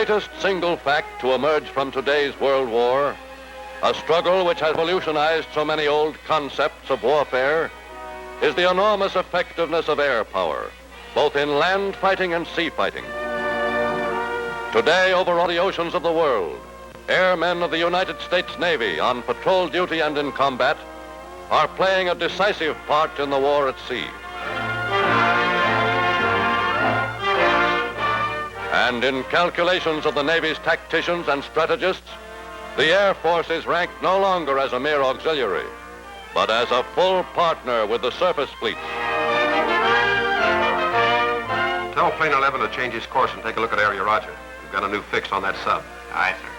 greatest single fact to emerge from today's World War, a struggle which has revolutionized so many old concepts of warfare, is the enormous effectiveness of air power, both in land fighting and sea fighting. Today, over all the oceans of the world, airmen of the United States Navy on patrol duty and in combat are playing a decisive part in the war at sea. And in calculations of the Navy's tacticians and strategists, the Air Force is ranked no longer as a mere auxiliary, but as a full partner with the surface fleets. Tell Plane 11 to change his course and take a look at Area Roger. We've got a new fix on that sub. Aye, sir.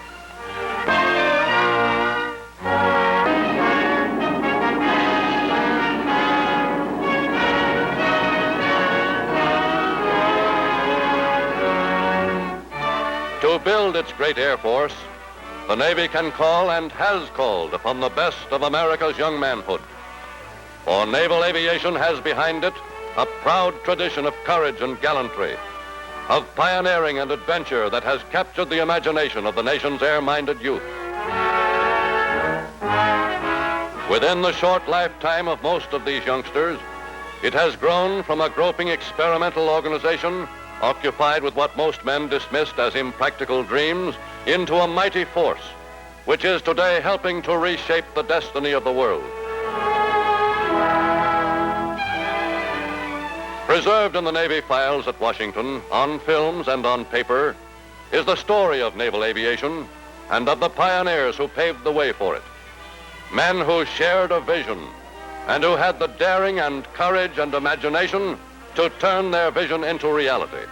To build its great Air Force, the Navy can call and has called upon the best of America's young manhood. For naval aviation has behind it a proud tradition of courage and gallantry, of pioneering and adventure that has captured the imagination of the nation's air-minded youth. Within the short lifetime of most of these youngsters, it has grown from a groping experimental organization occupied with what most men dismissed as impractical dreams into a mighty force, which is today helping to reshape the destiny of the world. Preserved in the Navy files at Washington, on films and on paper, is the story of naval aviation and of the pioneers who paved the way for it. Men who shared a vision and who had the daring and courage and imagination to turn their vision into reality.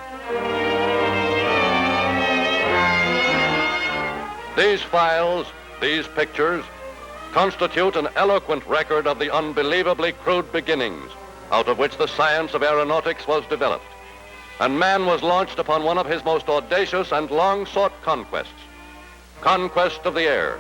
These files, these pictures, constitute an eloquent record of the unbelievably crude beginnings out of which the science of aeronautics was developed, and man was launched upon one of his most audacious and long-sought conquests, conquest of the air.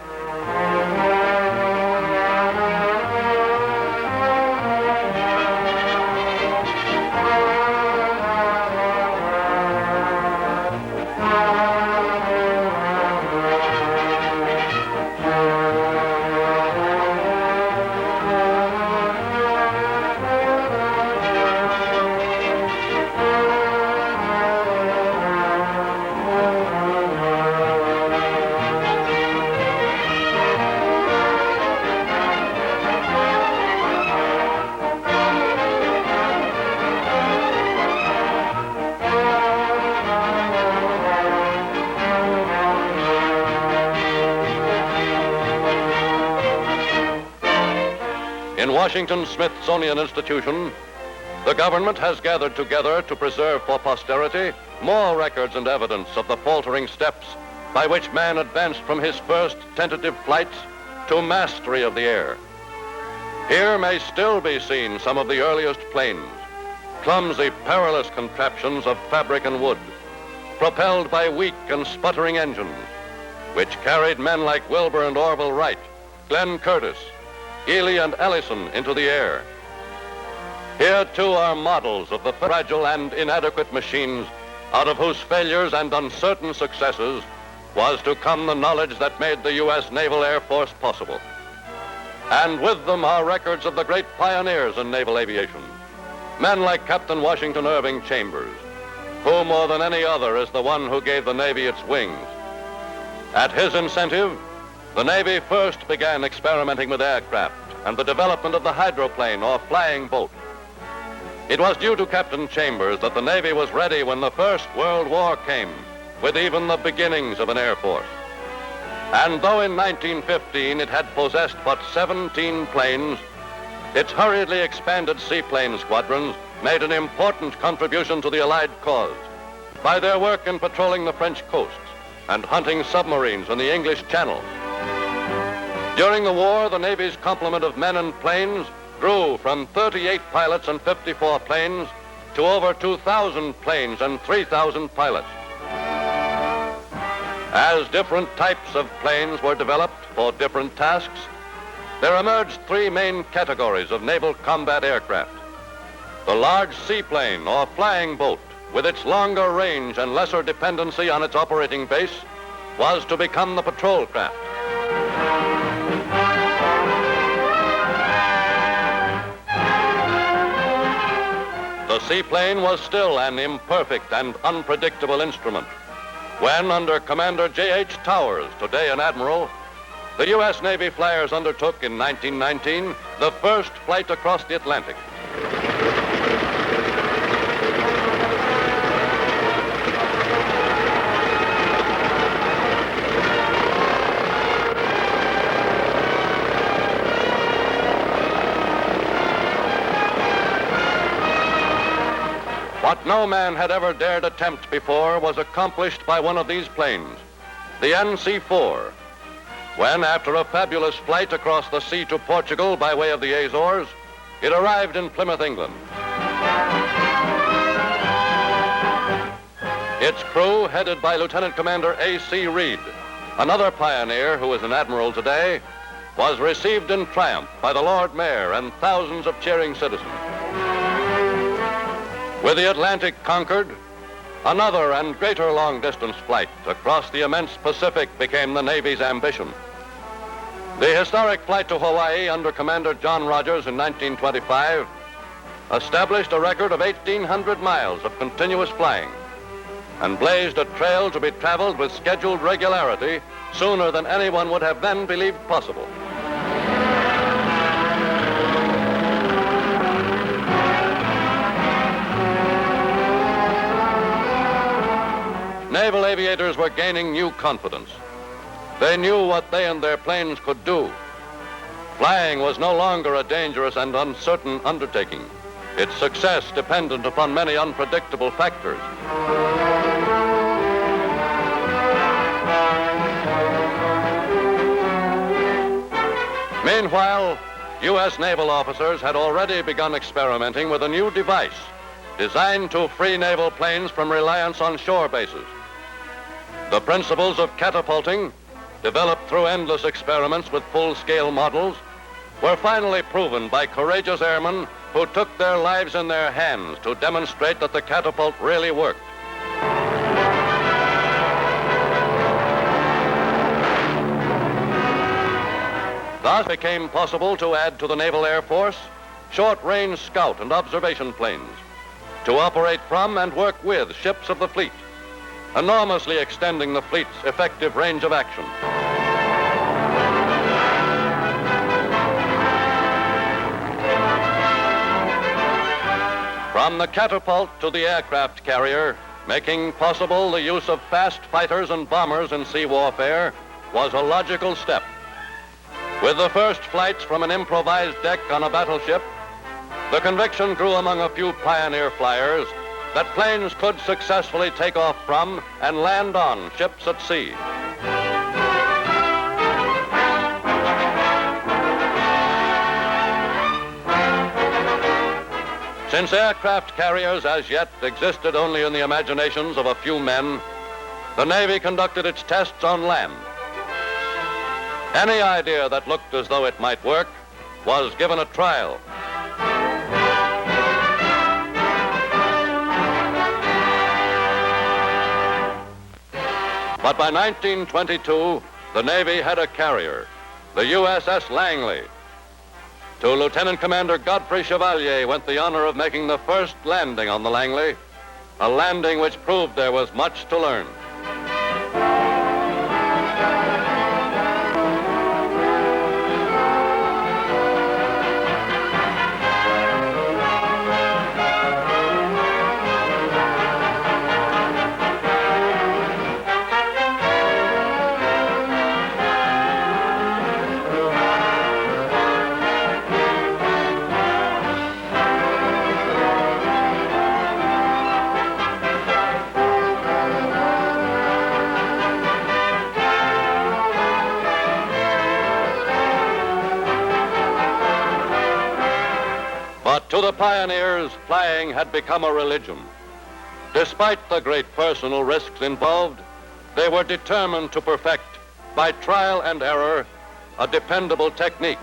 In Washington's Smithsonian Institution, the government has gathered together to preserve for posterity more records and evidence of the faltering steps by which man advanced from his first tentative flights to mastery of the air. Here may still be seen some of the earliest planes, clumsy, perilous contraptions of fabric and wood, propelled by weak and sputtering engines, which carried men like Wilbur and Orville Wright, Glenn Curtiss, Ely and Ellison into the air. Here, too, are models of the fragile and inadequate machines out of whose failures and uncertain successes was to come the knowledge that made the U.S. Naval Air Force possible. And with them are records of the great pioneers in naval aviation, men like Captain Washington Irving Chambers, who more than any other is the one who gave the Navy its wings. At his incentive, the Navy first began experimenting with aircraft and the development of the hydroplane or flying boat. It was due to Captain Chambers that the Navy was ready when the First World War came, with even the beginnings of an Air Force. And though in 1915 it had possessed but 17 planes, its hurriedly expanded seaplane squadrons made an important contribution to the Allied cause by their work in patrolling the French coasts and hunting submarines in the English Channel. During the war, the Navy's complement of men and planes grew from 38 pilots and 54 planes to over 2,000 planes and 3,000 pilots. As different types of planes were developed for different tasks, there emerged three main categories of naval combat aircraft: the large seaplane or flying boat, with its longer range and lesser dependency on its operating base, was to become the patrol craft. The seaplane was still an imperfect and unpredictable instrument when, under Commander J.H. Towers, today an admiral, the U.S. Navy flyers undertook in 1919 the first flight across the Atlantic. What no man had ever dared attempt before was accomplished by one of these planes, the NC-4, when, after a fabulous flight across the sea to Portugal by way of the Azores, it arrived in Plymouth, England. Its crew, headed by Lieutenant Commander A.C. Reed, another pioneer who is an admiral today, was received in triumph by the Lord Mayor and thousands of cheering citizens. With the Atlantic conquered, another and greater long-distance flight across the immense Pacific became the Navy's ambition. The historic flight to Hawaii under Commander John Rogers in 1925 established a record of 1,800 miles of continuous flying and blazed a trail to be traveled with scheduled regularity sooner than anyone would have then believed possible. Naval aviators were gaining new confidence. They knew what they and their planes could do. Flying was no longer a dangerous and uncertain undertaking. Its success depended upon many unpredictable factors. Meanwhile, U.S. naval officers had already begun experimenting with a new device designed to free naval planes from reliance on shore bases. The principles of catapulting, developed through endless experiments with full-scale models, were finally proven by courageous airmen who took their lives in their hands to demonstrate that the catapult really worked. Thus it became possible to add to the Naval Air Force short-range scout and observation planes to operate from and work with ships of the fleet, enormously extending the fleet's effective range of action. From the catapult to the aircraft carrier, making possible the use of fast fighters and bombers in sea warfare was a logical step. With the first flights from an improvised deck on a battleship, the conviction grew among a few pioneer flyers that planes could successfully take off from and land on ships at sea. Since aircraft carriers as yet existed only in the imaginations of a few men, the Navy conducted its tests on land. Any idea that looked as though it might work was given a trial. But by 1922, the Navy had a carrier, the USS Langley. To Lieutenant Commander Godfrey Chevalier went the honor of making the first landing on the Langley, a landing which proved there was much to learn. To the pioneers, flying had become a religion. Despite the great personal risks involved, they were determined to perfect, by trial and error, a dependable technique.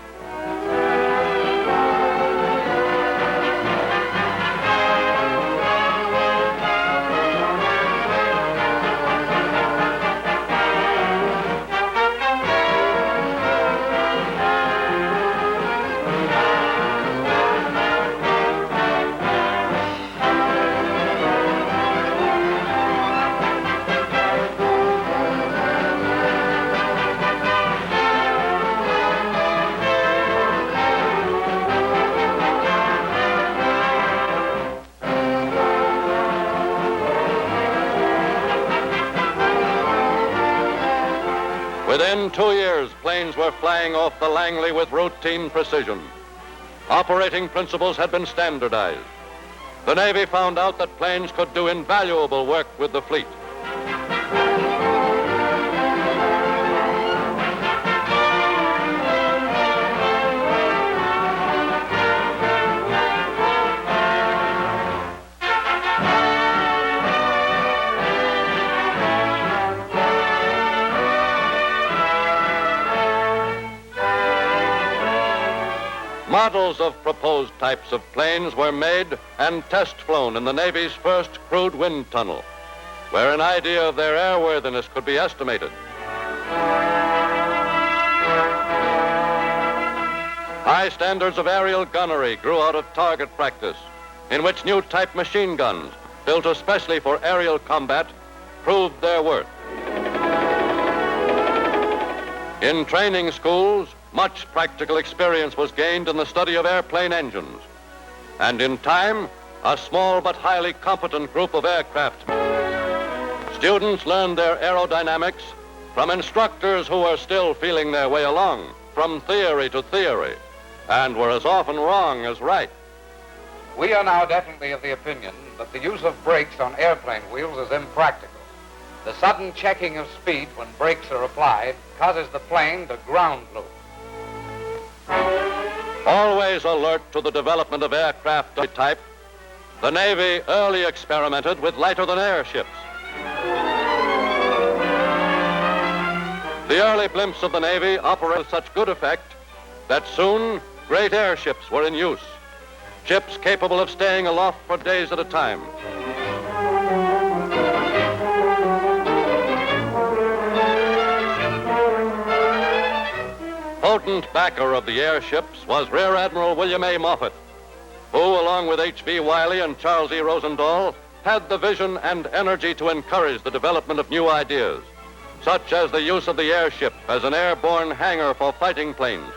Within 2 years, planes were flying off the Langley with routine precision. Operating principles had been standardized. The Navy found out that planes could do invaluable work with the fleet. Models of proposed types of planes were made and test flown in the Navy's first crewed wind tunnel, where an idea of their airworthiness could be estimated. High standards of aerial gunnery grew out of target practice, in which new type machine guns, built especially for aerial combat, proved their worth. In training schools, much practical experience was gained in the study of airplane engines. And in time, a small but highly competent group of aircraft students learned their aerodynamics from instructors who were still feeling their way along, from theory to theory, and were as often wrong as right. We are now definitely of the opinion that the use of brakes on airplane wheels is impractical. The sudden checking of speed when brakes are applied causes the plane to ground loop. Always alert to the development of aircraft of type, the Navy early experimented with lighter-than-air ships. The early blimps of the Navy operated with such good effect that soon great airships were in use, ships capable of staying aloft for days at a time. Potent backer of the airships was Rear Admiral William A. Moffett, who, along with H.V. Wiley and Charles E. Rosendahl, had the vision and energy to encourage the development of new ideas, such as the use of the airship as an airborne hangar for fighting planes.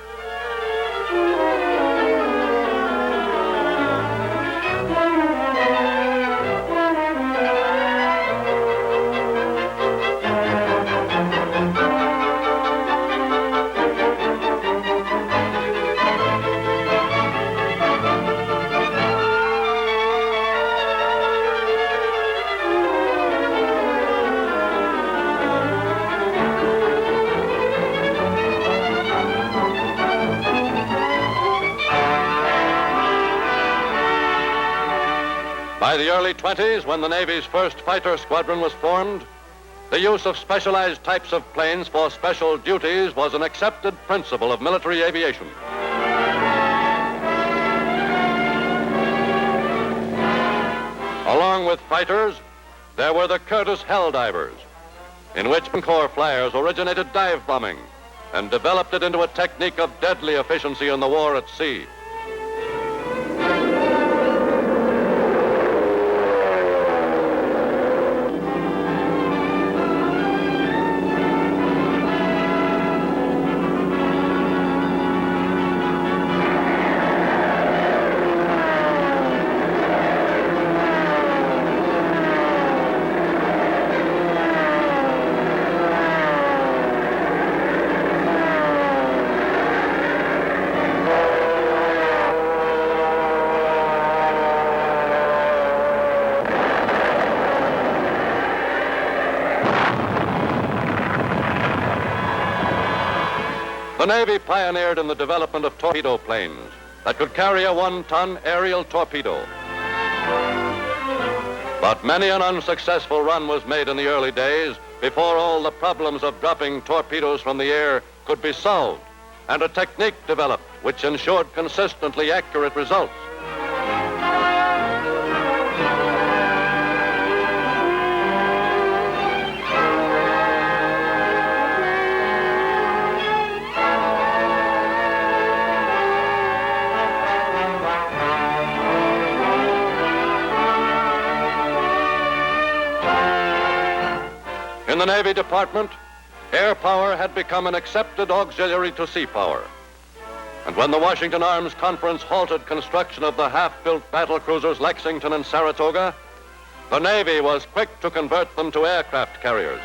By the early 20s, when the Navy's first fighter squadron was formed, the use of specialized types of planes for special duties was an accepted principle of military aviation. Along with fighters, there were the Curtiss Helldivers, in which Corps flyers originated dive bombing and developed it into a technique of deadly efficiency in the war at sea. The Navy pioneered in the development of torpedo planes that could carry a 1-ton aerial torpedo. But many an unsuccessful run was made in the early days before all the problems of dropping torpedoes from the air could be solved, and a technique developed which ensured consistently accurate results. In the Navy Department, air power had become an accepted auxiliary to sea power. And when the Washington Arms Conference halted construction of the half-built battle cruisers Lexington and Saratoga, the Navy was quick to convert them to aircraft carriers.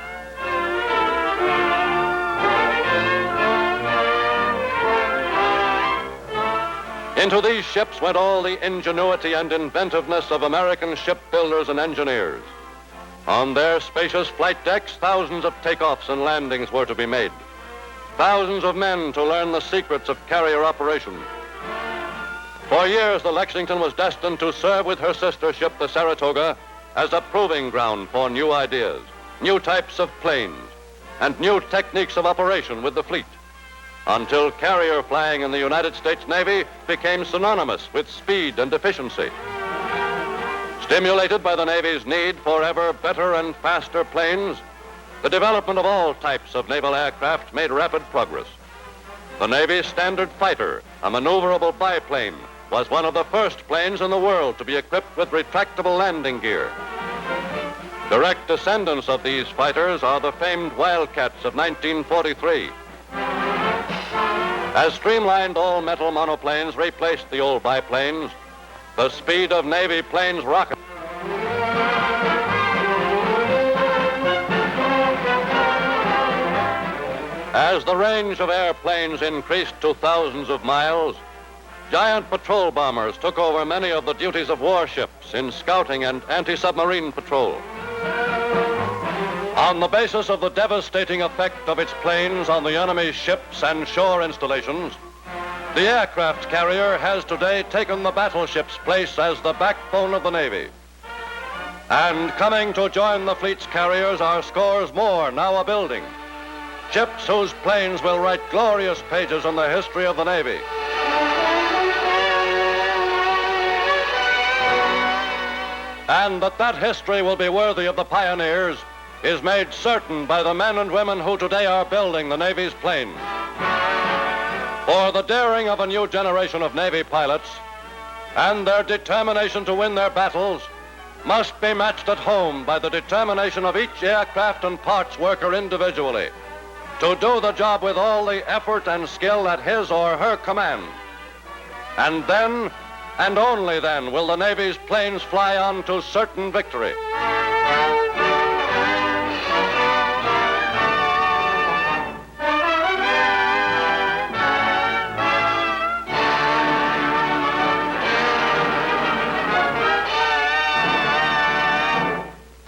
Into these ships went all the ingenuity and inventiveness of American shipbuilders and engineers. On their spacious flight decks, thousands of takeoffs and landings were to be made. Thousands of men to learn the secrets of carrier operation. For years, the Lexington was destined to serve with her sister ship, the Saratoga, as a proving ground for new ideas, new types of planes, and new techniques of operation with the fleet, until carrier flying in the United States Navy became synonymous with speed and efficiency. Stimulated by the Navy's need for ever better and faster planes, the development of all types of naval aircraft made rapid progress. The Navy's Standard Fighter, a maneuverable biplane, was one of the first planes in the world to be equipped with retractable landing gear. Direct descendants of these fighters are the famed Wildcats of 1943. As streamlined all-metal monoplanes replaced the old biplanes, the speed of Navy planes rocketed. As the range of airplanes increased to thousands of miles, giant patrol bombers took over many of the duties of warships in scouting and anti-submarine patrol. On the basis of the devastating effect of its planes on the enemy's ships and shore installations, the aircraft carrier has today taken the battleship's place as the backbone of the Navy. And coming to join the fleet's carriers are scores more now a-building. Ships whose planes will write glorious pages in the history of the Navy. And that history will be worthy of the pioneers is made certain by the men and women who today are building the Navy's planes. For the daring of a new generation of Navy pilots and their determination to win their battles must be matched at home by the determination of each aircraft and parts worker individually to do the job with all the effort and skill at his or her command. And then, and only then, will the Navy's planes fly on to certain victory.